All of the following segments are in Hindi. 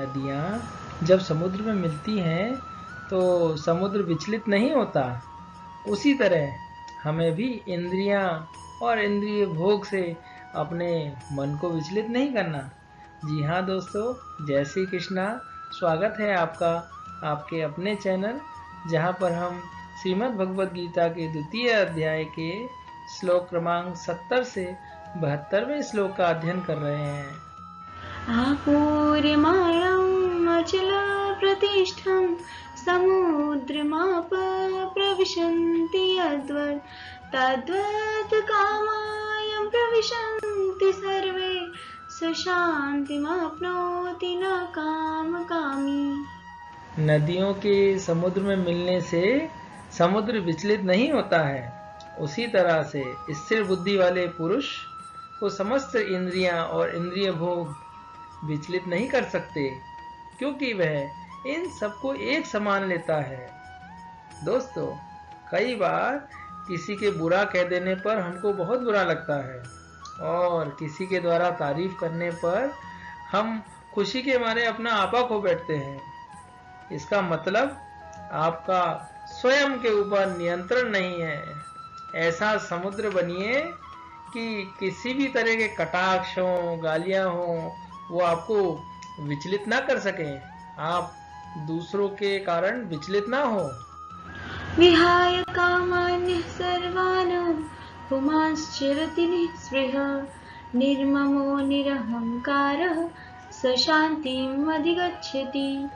नदियाँ जब समुद्र में मिलती हैं तो समुद्र विचलित नहीं होता। उसी तरह हमें भी इंद्रियाँ और इंद्रिय भोग से अपने मन को विचलित नहीं करना। जी हाँ दोस्तों, जय श्री कृष्णा। स्वागत है आपका आपके अपने चैनल, जहाँ पर हम श्रीमद् भगवद गीता के द्वितीय अध्याय के श्लोक क्रमांक 70 से 72वें श्लोक का अध्ययन कर रहे हैं। आपूर्यमाणम् अचलप्रतिष्ठं समुद्रमाप प्रविशन्ति यद्वत् तद्वत् कामायं प्रविशन्ति सर्वे स शान्तिमाप्नोति न कामकामी। नदियों के समुद्र में मिलने से समुद्र विचलित नहीं होता है। उसी तरह से स्थिर बुद्धि वाले पुरुष को समस्त इंद्रियां और इंद्रिय भोग विचलित नहीं कर सकते, क्योंकि वह इन सबको एक समान लेता है। दोस्तों, कई बार किसी के बुरा कह देने पर हमको बहुत बुरा लगता है और किसी के द्वारा तारीफ करने पर हम खुशी के मारे अपना आपा खो बैठते हैं। इसका मतलब आपका स्वयं के ऊपर नियंत्रण नहीं है। ऐसा समुद्र बनिए कि किसी भी तरह के कटाक्ष हों, गालियां हों, वो आपको विचलित ना कर सकें। आप दूसरों के कारण विचलित ना हो। विहाय कामान्यः सर्वान् पुमांश्चरति निःस्पृहः निर्ममो निरहंकारः स शान्तिम् अधिगच्छति।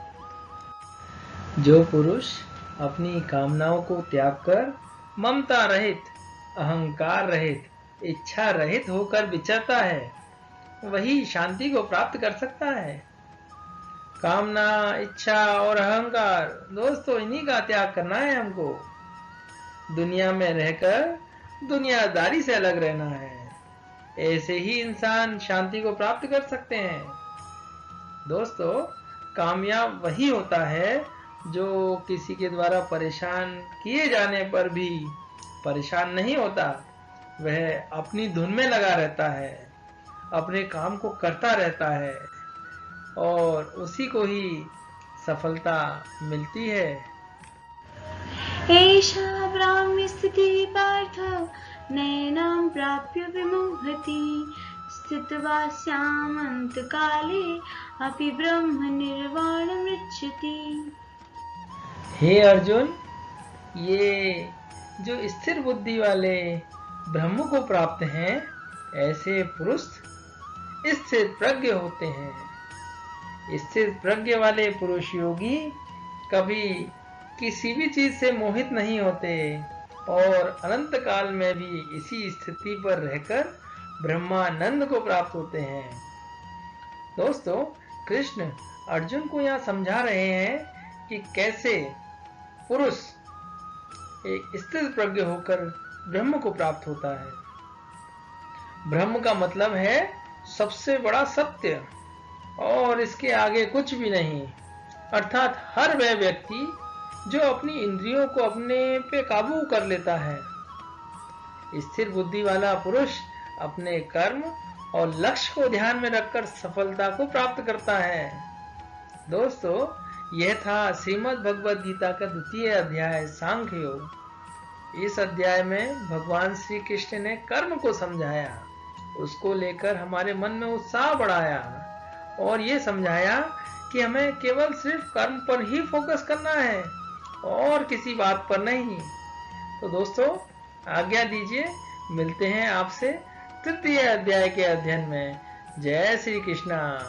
जो पुरुष अपनी कामनाओं को त्याग कर ममता रहित, अहंकार रहित, इच्छा रहित होकर विचरता है, वही शांति को प्राप्त कर सकता है। कामना, इच्छा और अहंकार, दोस्तों, इन्हीं का त्याग करना है हमको। दुनिया में रहकर दुनियादारी से अलग रहना है। ऐसे ही इंसान शांति को प्राप्त कर सकते हैं। दोस्तों, कामयाब वही होता है जो किसी के द्वारा परेशान किए जाने पर भी परेशान नहीं होता। वह अपनी धुन में लगा रहता है, अपने काम को करता रहता है और उसी को ही सफलता मिलती है। एषा ब्राह्मी स्थितिः पार्थ नैनां प्राप्य विमुह्यति स्थित्वा स्यामन्तकाले अपि ब्रह्म निर्वाणमृच्छति। हे अर्जुन, ये जो स्थिर बुद्धि वाले ब्रह्म को प्राप्त हैं, ऐसे पुरुष स्थिर प्रज्ञ होते हैं। स्थिर प्रज्ञ वाले पुरुष योगी कभी किसी भी चीज से मोहित नहीं होते और अनंत काल में भी इसी स्थिति पर रहकर ब्रह्मानंद को प्राप्त होते हैं। दोस्तों, कृष्ण अर्जुन को यहाँ समझा रहे हैं कि कैसे पुरुष एक स्थिर प्रज्ञ होकर ब्रह्म को प्राप्त होता है। ब्रह्म का मतलब है सबसे बड़ा सत्य और इसके आगे कुछ भी नहीं। अर्थात हर वह व्यक्ति जो अपनी इंद्रियों को अपने पे काबू कर लेता है। स्थिर बुद्धि वाला पुरुष अपने कर्म और लक्ष्य को ध्यान में रखकर सफलता को प्राप्त करता है। दोस्तों, यह था श्रीमद् भगवद गीता का द्वितीय अध्याय सांख्य योग। इस अध्याय में भगवान श्री कृष्ण ने कर्म को समझाया, उसको लेकर हमारे मन में उत्साह बढ़ाया और ये समझाया कि हमें केवल सिर्फ कर्म पर ही फोकस करना है और किसी बात पर नहीं। तो दोस्तों, आज्ञा दीजिए, मिलते हैं आपसे तृतीय अध्याय के अध्ययन में। जय श्री कृष्णा।